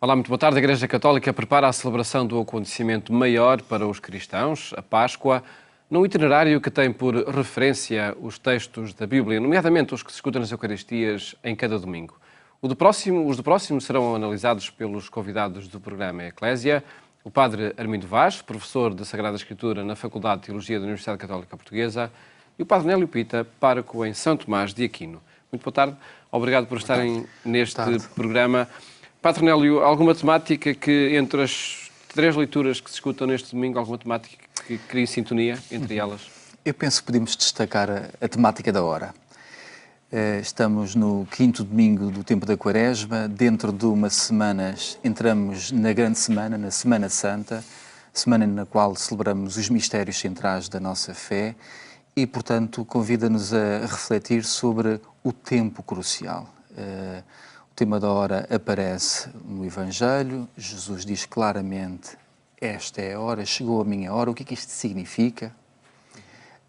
Olá, muito boa tarde. A Igreja Católica prepara a celebração do acontecimento maior para os cristãos, a Páscoa, num itinerário que tem por referência os textos da Bíblia, nomeadamente os que se escutam nas Eucaristias em cada domingo. Os do próximo serão analisados pelos convidados do programa Eclésia, o Padre Armindo Vaz, professor de Sagrada Escritura na Faculdade de Teologia da Universidade Católica Portuguesa, e o Padre Nélio Pita, pároco em São Tomás de Aquino. Muito boa tarde. Obrigado por estarem neste programa. Padre Nélio, alguma temática que, entre as três leituras que se escutam neste domingo, alguma temática que crie sintonia entre elas? Eu penso que podemos destacar a temática da hora. Estamos no quinto domingo do tempo da Quaresma. Dentro de umas semanas entramos na grande semana, na Semana Santa, semana na qual celebramos os mistérios centrais da nossa fé e, portanto, convida-nos a refletir sobre o tempo crucial. O tema da hora aparece no Evangelho. Jesus diz claramente: esta é a hora, chegou a minha hora. O que é que isto significa?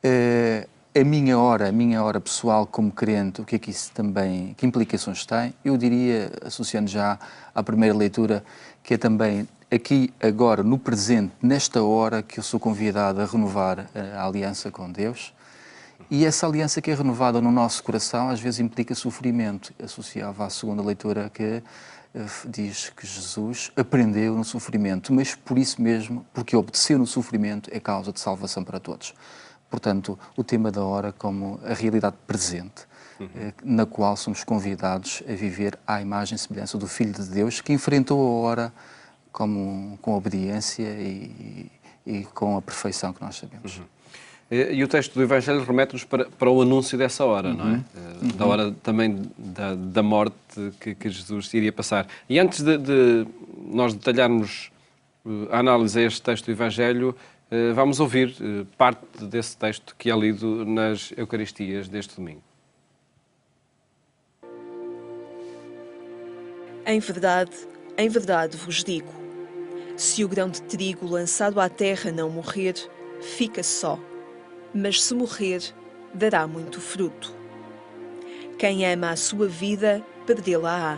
A minha hora pessoal como crente, o que é que isso também, que implicações tem? Eu diria, associando já à primeira leitura, que é também aqui, agora, no presente, nesta hora, que eu sou convidado a renovar a aliança com Deus. E essa aliança que é renovada no nosso coração, às vezes implica sofrimento. Associava à segunda leitura que diz que Jesus aprendeu no sofrimento, mas por isso mesmo, porque obedeceu no sofrimento, é causa de salvação para todos. Portanto, o tema da hora como a realidade presente, na qual somos convidados a viver à imagem e semelhança do Filho de Deus, que enfrentou a hora com obediência e com a perfeição que nós sabemos. E o texto do Evangelho remete-nos para o anúncio dessa hora, não é? Da hora também da morte que Jesus iria passar. E antes de nós detalharmos a análise a este texto do Evangelho, vamos ouvir parte desse texto que é lido nas Eucaristias deste domingo. Em verdade vos digo, se o grão de trigo lançado à terra não morrer, fica só. Mas se morrer, dará muito fruto. Quem ama a sua vida, perdê-la-á.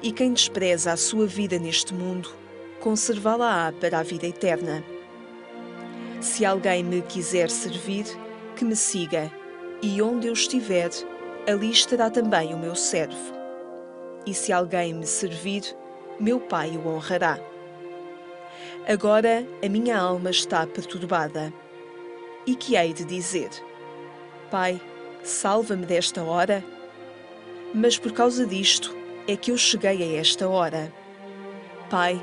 E quem despreza a sua vida neste mundo, conservá-la-á para a vida eterna. Se alguém me quiser servir, que me siga, e onde eu estiver, ali estará também o meu servo. E se alguém me servir, meu Pai o honrará. Agora a minha alma está perturbada. E que hei de dizer? Pai, salva-me desta hora? Mas por causa disto é que eu cheguei a esta hora. Pai,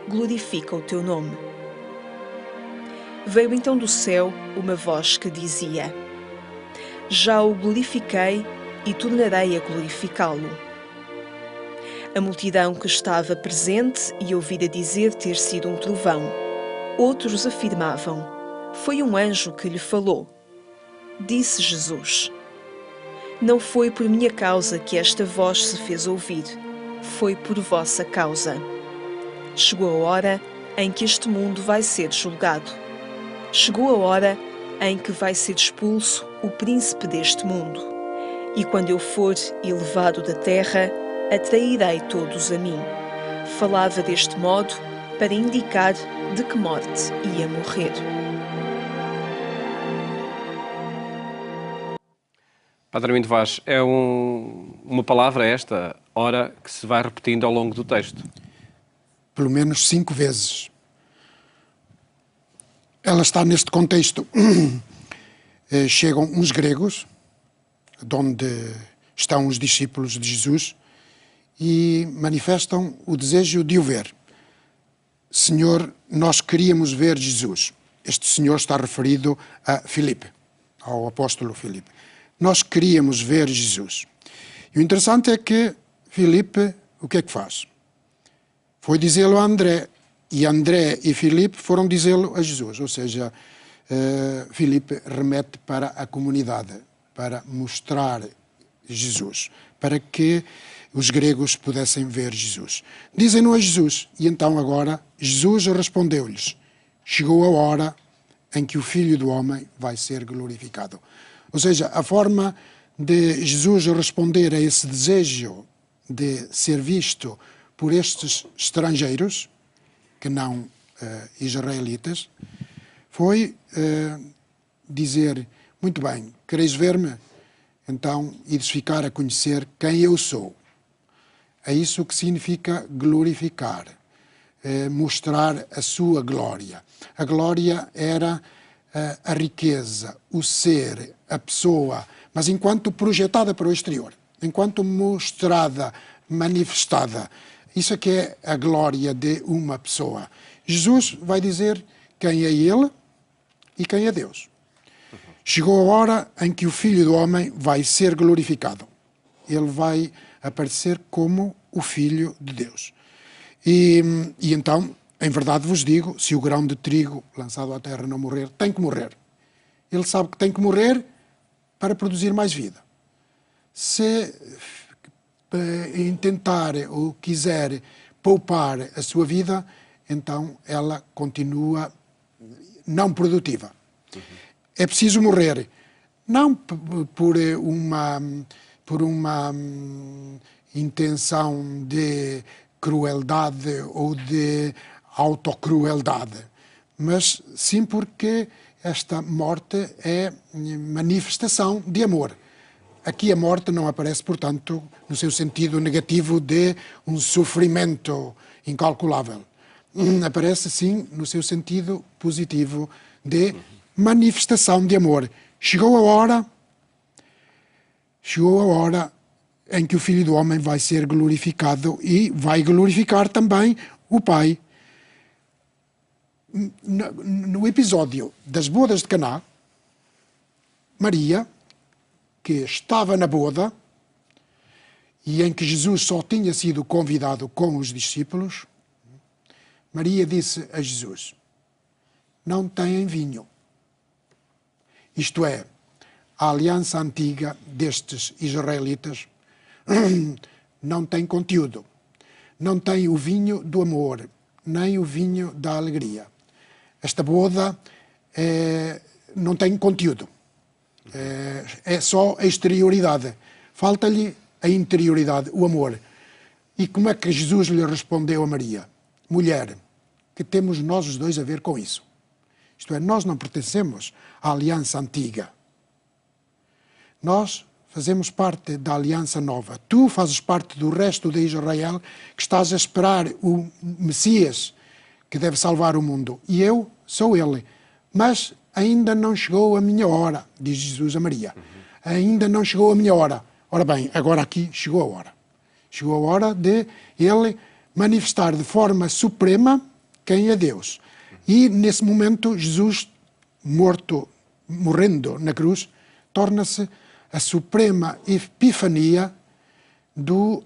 glorifica o teu nome. Veio então do céu uma voz que dizia: já o glorifiquei e tornarei a glorificá-lo. A multidão que estava presente e ouvira dizer ter sido um trovão. Outros afirmavam: foi um anjo que lhe falou. Disse Jesus: não foi por minha causa que esta voz se fez ouvir, foi por vossa causa. Chegou a hora em que este mundo vai ser julgado. Chegou a hora em que vai ser expulso o príncipe deste mundo. E quando eu for elevado da terra, atrairei todos a mim. Falava deste modo para indicar de que morte ia morrer. Padre Armindo Vaz, é uma palavra esta, hora, que se vai repetindo ao longo do texto? Pelo menos 5 vezes. Ela está neste contexto. Chegam uns gregos, de onde estão os discípulos de Jesus, e manifestam o desejo de o ver. Senhor, nós queríamos ver Jesus. Este Senhor está referido a Filipe, ao apóstolo Filipe. Nós queríamos ver Jesus. E o interessante é que Filipe, o que é que faz? Foi dizê-lo a André, e André e Filipe foram dizê-lo a Jesus. Ou seja, Filipe remete para a comunidade, para mostrar Jesus, para que os gregos pudessem ver Jesus. Dizem-no a Jesus, e então agora Jesus respondeu-lhes: chegou a hora em que o Filho do Homem vai ser glorificado. Ou seja, a forma de Jesus responder a esse desejo de ser visto por estes estrangeiros, que não israelitas, foi dizer, muito bem, quereis ver-me? Então, ides ficar a conhecer quem eu sou. É isso que significa glorificar, mostrar a sua glória. A glória era a riqueza, o ser, a pessoa, mas enquanto projetada para o exterior, enquanto mostrada, manifestada. Isso é que é a glória de uma pessoa. Jesus vai dizer quem é Ele e quem é Deus. Chegou a hora em que o Filho do Homem vai ser glorificado. Ele vai aparecer como o Filho de Deus. E então, em verdade vos digo, se o grão de trigo lançado à terra não morrer, tem que morrer. Ele sabe que tem que morrer para produzir mais vida. Se intentar ou quiser poupar a sua vida, então ela continua não produtiva. É preciso morrer, não por uma intenção de crueldade ou de autocrueldade, mas sim porque esta morte é manifestação de amor. Aqui a morte não aparece, portanto, no seu sentido negativo de um sofrimento incalculável. Aparece, sim, no seu sentido positivo de manifestação de amor. Chegou a hora em que o Filho do Homem vai ser glorificado e vai glorificar também o Pai. No episódio das bodas de Caná, Maria, que estava na boda e em que Jesus só tinha sido convidado com os discípulos, Maria disse a Jesus, não têm vinho. Isto é, a aliança antiga destes israelitas não tem conteúdo, não tem o vinho do amor, nem o vinho da alegria. Esta boda não tem conteúdo, é só a exterioridade, falta-lhe a interioridade, o amor. E como é que Jesus lhe respondeu a Maria? Mulher, que temos nós os dois a ver com isso? Isto é, nós não pertencemos à aliança antiga. Nós fazemos parte da aliança nova. Tu fazes parte do resto de Israel que estás a esperar o Messias que deve salvar o mundo. E eu sou ele. Mas ainda não chegou a minha hora, diz Jesus a Maria. Ainda não chegou a minha hora. Ora bem, agora aqui chegou a hora. Chegou a hora de ele manifestar de suprema quem é Deus. E, nesse momento, Jesus, morrendo na cruz, torna-se a suprema epifania do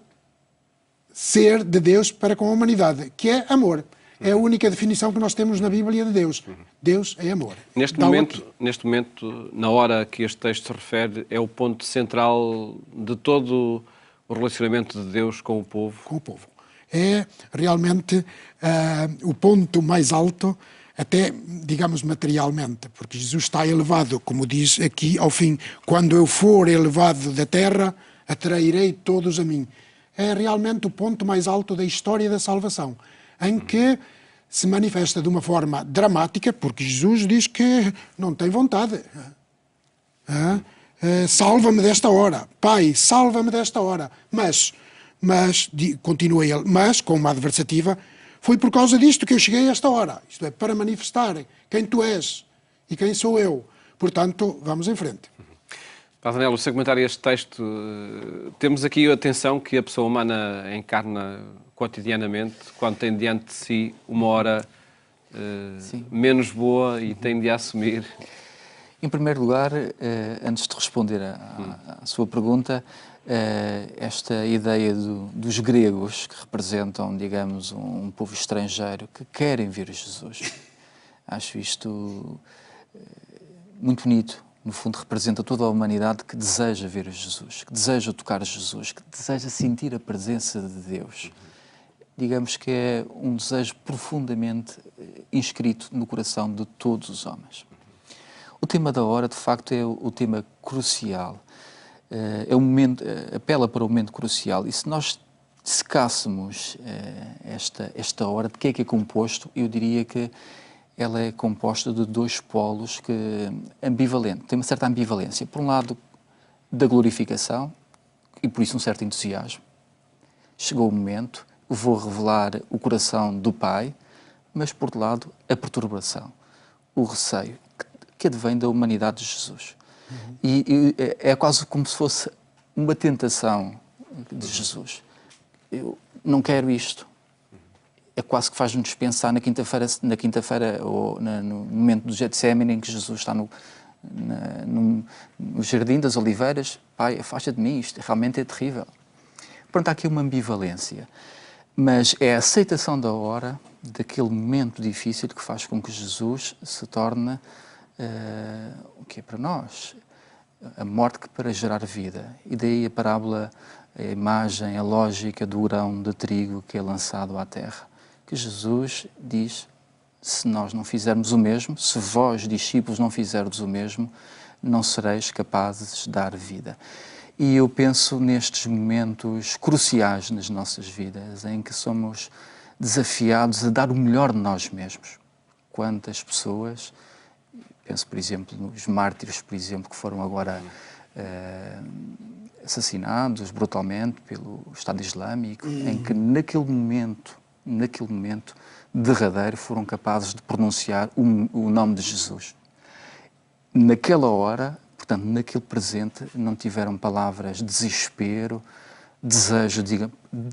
ser de Deus para com a humanidade, que é amor. É a única definição que nós temos na Bíblia de Deus. Deus é amor. Neste momento, na hora que este texto se refere, é o ponto central de todo o relacionamento de Deus com o povo. Com o povo. É realmente o ponto mais alto, até, digamos, materialmente, porque Jesus está elevado, como diz aqui ao fim, quando eu for elevado da terra, atrairei todos a mim. É realmente o ponto mais alto da história da salvação, em que se manifesta de uma forma dramática, porque Jesus diz que não tem vontade. Salva-me desta hora. Pai, salva-me desta hora. Mas, continua ele, mas, com uma adversativa, foi por causa disto que eu cheguei a esta hora. Isto é, para manifestar quem tu és e quem sou eu. Portanto, vamos em frente. Padre Anelo, você comentar este texto, temos aqui a tensão que a pessoa humana encarna cotidianamente, quando tem diante de si uma hora menos boa e tem de a assumir. Em primeiro lugar, antes de responder à sua pergunta, esta ideia dos gregos, que representam, digamos, um povo estrangeiro, que querem ver Jesus. Acho isto muito bonito. No fundo, representa toda a humanidade que deseja ver Jesus, que deseja tocar Jesus, que deseja sentir a presença de Deus. Digamos que é um desejo profundamente inscrito no coração de todos os homens. O tema da hora, de facto, é o tema crucial. É um momento, apela para o momento crucial. E se nós secássemos esta hora, de que é composto, eu diria que ela é composta de dois polos ambivalentes, tem uma certa ambivalência. Por um lado, da glorificação, e por isso um certo entusiasmo. Chegou o momento, eu vou revelar o coração do Pai, mas por outro lado, a perturbação, o receio, que advém da humanidade de Jesus. E é quase como se fosse uma tentação de Jesus. Eu não quero isto. É quase que faz-nos pensar na quinta-feira ou no momento do Getsemane, em que Jesus está no Jardim das Oliveiras. Pai, afasta de mim, isto realmente é terrível. Pronto, há aqui uma ambivalência. Mas é a aceitação da hora, daquele momento difícil, que faz com que Jesus se torne o que é para nós? A morte que para gerar vida. E daí a parábola, a imagem, a lógica do grão de trigo que é lançado à terra. Que Jesus diz, se nós não fizermos o mesmo, se vós, discípulos, não fizerdes o mesmo, não sereis capazes de dar vida. E eu penso nestes momentos cruciais nas nossas vidas, em que somos desafiados a dar o melhor de nós mesmos. Quantas pessoas, penso, por exemplo, nos mártires, por exemplo, que foram agora assassinados brutalmente pelo Estado Islâmico, em que naquele momento derradeiro foram capazes de pronunciar o nome de Jesus. Naquela hora, portanto, naquele presente, não tiveram palavras de desespero, desejo de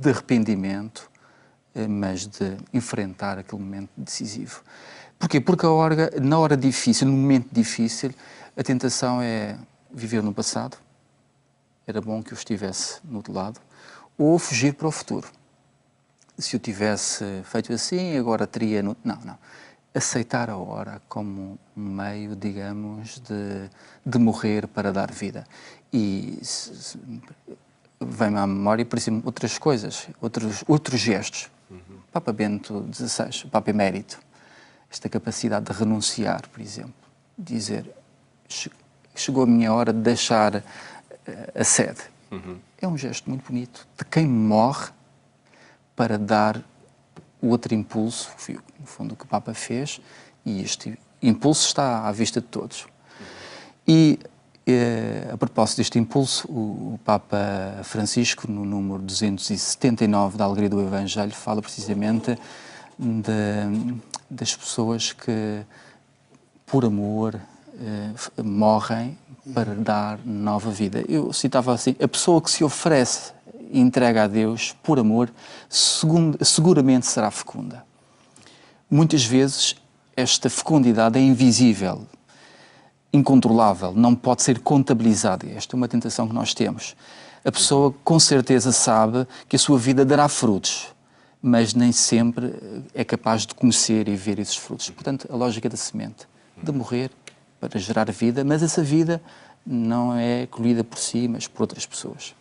arrependimento, mas de enfrentar aquele momento decisivo. Porquê? Porque na hora difícil, no momento difícil, a tentação é viver no passado, era bom que eu estivesse no outro lado, ou fugir para o futuro. Se eu tivesse feito assim, agora teria... Não. Aceitar a hora como um meio, digamos, de morrer para dar vida. E vem-me à memória, por exemplo, outras coisas, outros gestos. Papa Bento XVI, o Papa Emérito, esta capacidade de renunciar, por exemplo, dizer, chegou a minha hora de deixar a sede. É um gesto muito bonito de quem morre para dar o outro impulso, no fundo, o que o Papa fez, e este impulso está à vista de todos. E, a propósito deste impulso, o Papa Francisco, no número 279 da Alegria do Evangelho, fala precisamente das pessoas que, por amor, morrem para dar nova vida. Eu citava assim, a pessoa que se oferece e entrega a Deus por amor, seguramente será fecunda. Muitas vezes esta fecundidade é invisível, incontrolável, não pode ser contabilizada. Esta é uma tentação que nós temos. A pessoa com certeza sabe que a sua vida dará frutos, mas nem sempre é capaz de conhecer e ver esses frutos. Portanto, a lógica da semente, de morrer para gerar vida, mas essa vida não é colhida por si, mas por outras pessoas.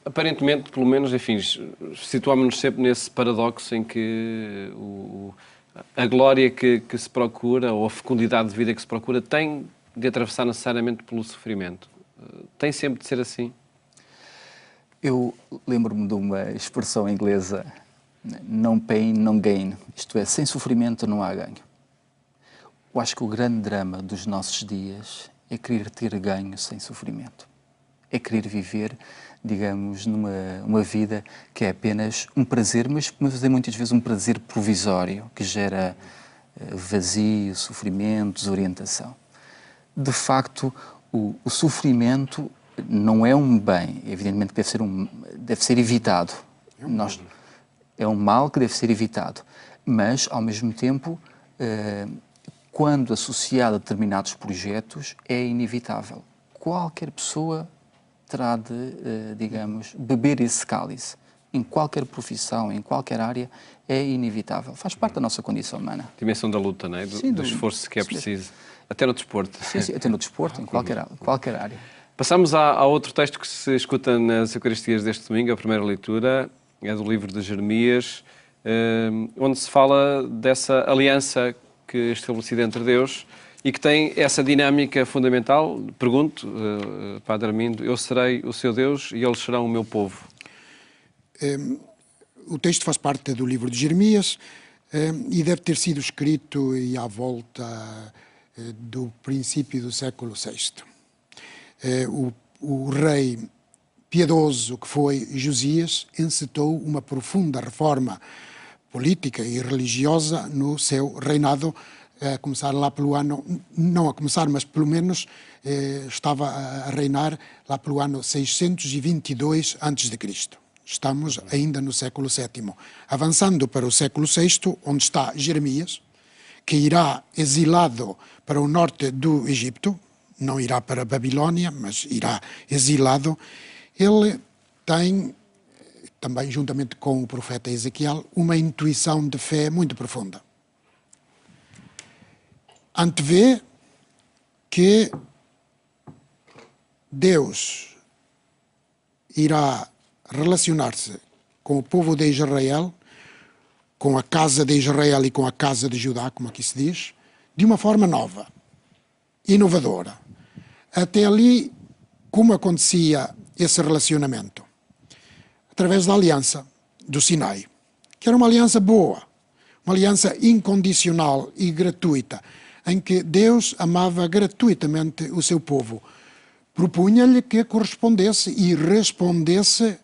Aparentemente, pelo menos, enfim, situámos-nos sempre nesse paradoxo em que a glória que se procura, ou a fecundidade de vida que se procura, tem de atravessar necessariamente pelo sofrimento. Tem sempre de ser assim? Eu lembro-me de uma expressão inglesa, no pain, no gain. Isto é, sem sofrimento não há ganho. Eu acho que o grande drama dos nossos dias é querer ter ganho sem sofrimento. É querer viver, digamos, numa vida que é apenas um prazer, mas é muitas vezes um prazer provisório, que gera vazio, sofrimento, desorientação. De facto, o sofrimento não é um bem, evidentemente que deve ser evitado. É um mal que deve ser evitado, mas, ao mesmo tempo, quando associado a determinados projetos, é inevitável. Qualquer pessoa terá de, digamos, beber esse cálice. Em qualquer profissão, em qualquer área, é inevitável. Faz parte da nossa condição humana. A dimensão da luta, não é? Do esforço que é preciso. Até no desporto. Sim, até no desporto, em qualquer área. Passamos a outro texto que se escuta nas Eucaristias deste domingo, a primeira leitura, é do livro de Jeremias, onde se fala dessa aliança que é estabelecida entre Deus e que tem essa dinâmica fundamental. Pergunto, Padre Armindo, eu serei o seu Deus e eles serão o meu povo. o texto faz parte do livro de Jeremias e deve ter sido escrito à volta do princípio do século VI. O rei piedoso que foi Josias encetou uma profunda reforma política e religiosa no seu reinado, a começar lá pelo ano, não a começar, mas pelo menos estava a reinar lá pelo ano 622 a.C. Estamos ainda no século VII. Avançando para o século VI, onde está Jeremias, que irá exilado para o norte do Egito, não irá para a Babilônia, mas irá exilado. Ele tem, também juntamente com o profeta Ezequiel, uma intuição de fé muito profunda. Antevê que Deus irá relacionar-se com o povo de Israel, com a casa de Israel e com a casa de Judá, como aqui se diz, de uma forma nova, inovadora. Até ali, como acontecia esse relacionamento? Através da aliança do Sinai, que era uma aliança boa, uma aliança incondicional e gratuita, em que Deus amava gratuitamente o seu povo. Propunha-lhe que correspondesse e respondesse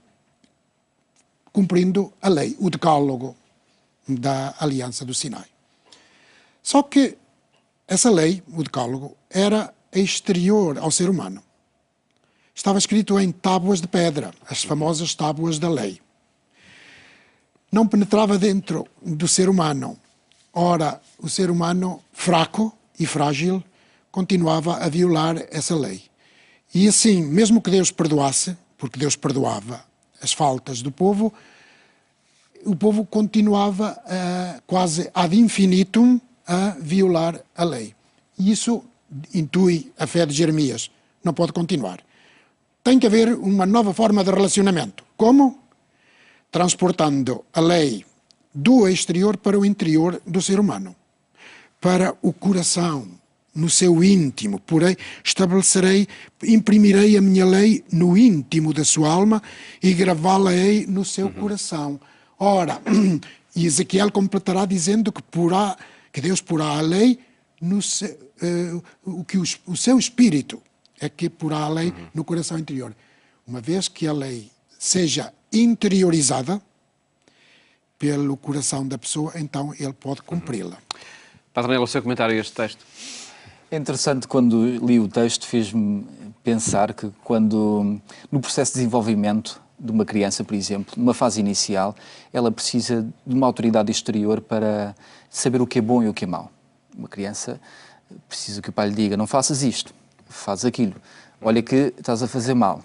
cumprindo a lei, o decálogo da aliança do Sinai. Só que essa lei, o decálogo, era exterior ao ser humano. Estava escrito em tábuas de pedra, as famosas tábuas da lei. Não penetrava dentro do ser humano. Ora, o ser humano, fraco e frágil, continuava a violar essa lei. E assim, mesmo que Deus perdoasse, porque Deus perdoava as faltas do povo, o povo continuava quase ad infinitum a violar a lei. E isso intui a fé de Jeremias. Não pode continuar. Tem que haver uma nova forma de relacionamento. Como? Transportando a lei do exterior para o interior do ser humano. Para o coração, no seu íntimo. Porém, imprimirei a minha lei no íntimo da sua alma e gravá-la-ei no seu coração. Ora, Ezequiel completará dizendo que Deus porá a lei o seu espírito é que porá a lei no coração interior. Uma vez que a lei seja interiorizada pelo coração da pessoa, então ele pode cumpri-la. Padre Nelo, o seu comentário a este texto? É interessante, quando li o texto, fez-me pensar que quando, no processo de desenvolvimento de uma criança, por exemplo, numa fase inicial, ela precisa de uma autoridade exterior para saber o que é bom e o que é mau. Uma criança precisa que o pai lhe diga, não faças isto, faz aquilo, olha que estás a fazer mal.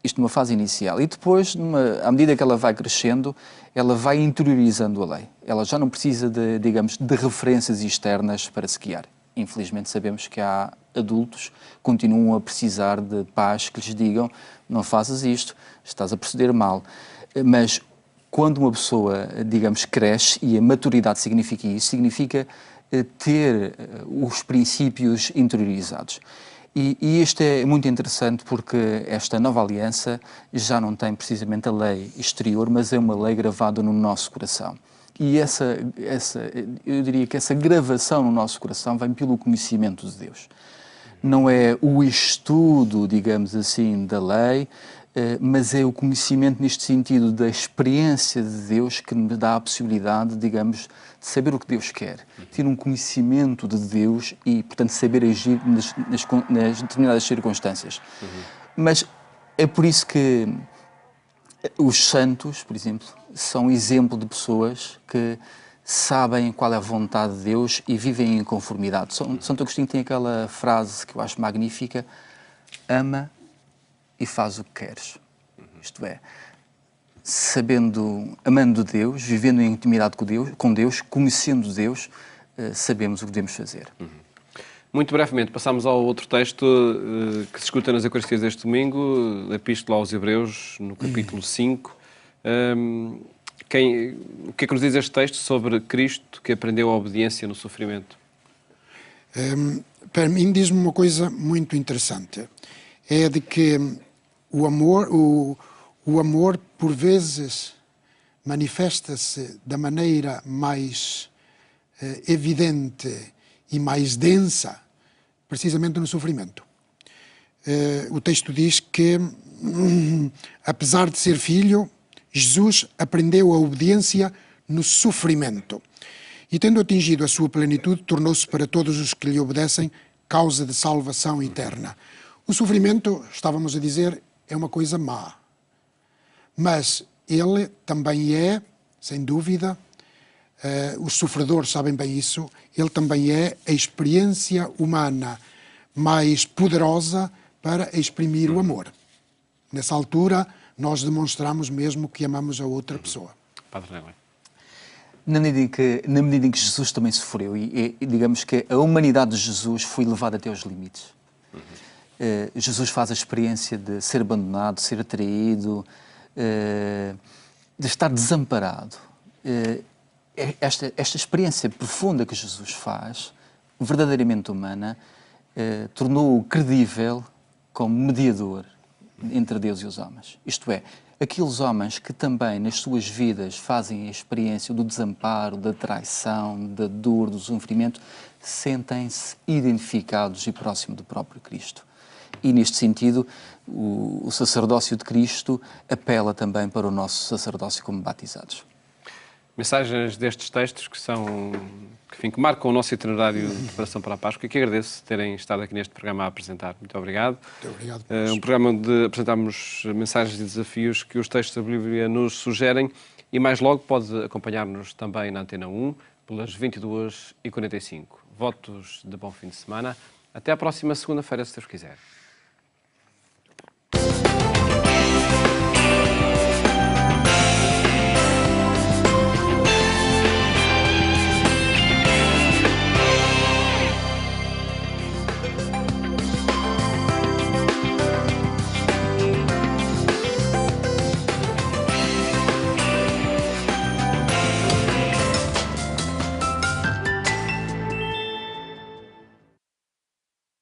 Isto numa fase inicial. E depois, à medida que ela vai crescendo, ela vai interiorizando a lei. Ela já não precisa de, digamos, de referências externas para se guiar. Infelizmente sabemos que há adultos que continuam a precisar de pais que lhes digam não faças isto, estás a proceder mal. Mas quando uma pessoa, digamos, cresce, e a maturidade significa isso, significa ter os princípios interiorizados. E isto é muito interessante porque esta nova aliança já não tem precisamente a lei exterior, mas é uma lei gravada no nosso coração. E eu diria que essa gravação no nosso coração vem pelo conhecimento de Deus. Não é o estudo, digamos assim, da lei, mas é o conhecimento neste sentido da experiência de Deus que me dá a possibilidade, digamos, de saber o que Deus quer. Ter um conhecimento de Deus e, portanto, saber agir nas determinadas circunstâncias. Mas é por isso que os santos, por exemplo, são exemplo de pessoas que sabem qual é a vontade de Deus e vivem em conformidade. Santo Agostinho tem aquela frase que eu acho magnífica: ama e faz o que queres. Isto é, amando Deus, vivendo em intimidade com Deus, conhecendo Deus, sabemos o que devemos fazer. Muito brevemente, passamos ao outro texto que se escuta nas Eucaristias deste domingo, a Epístola aos Hebreus, no capítulo 5. O que é que nos diz este texto sobre Cristo que aprendeu a obediência no sofrimento? Para mim diz-me uma coisa muito interessante. É de que o amor por vezes manifesta-se da maneira mais evidente e mais densa, precisamente no sofrimento. O texto diz que, apesar de ser filho, Jesus aprendeu a obediência no sofrimento. E, tendo atingido a sua plenitude, tornou-se para todos os que lhe obedecem causa de salvação eterna. O sofrimento, estávamos a dizer, é uma coisa má. Mas ele também é, sem dúvida, os sofredores sabem bem isso, ele também é a experiência humana mais poderosa para exprimir o amor. Nessa altura, nós demonstramos mesmo que amamos a outra pessoa. Padre Nelly. Na medida em que Jesus também sofreu, e digamos que a humanidade de Jesus foi levada até aos limites. Jesus faz a experiência de ser abandonado, de ser traído, de estar desamparado. Esta experiência profunda que Jesus faz, verdadeiramente humana, tornou-o credível como mediador entre Deus e os homens. Isto é, aqueles homens que também nas suas vidas fazem a experiência do desamparo, da traição, da dor, do sofrimento, sentem-se identificados e próximos do próprio Cristo. E neste sentido, o sacerdócio de Cristo apela também para o nosso sacerdócio como batizados. Mensagens destes textos que marcam o nosso itinerário de preparação para a Páscoa e que agradeço terem estado aqui neste programa a apresentar. Muito obrigado. Muito obrigado. Um programa onde apresentamos mensagens e desafios que os textos da Bíblia nos sugerem e mais logo pode acompanhar-nos também na Antena 1 pelas 22h45. Votos de bom fim de semana. Até à próxima segunda-feira, se Deus quiser.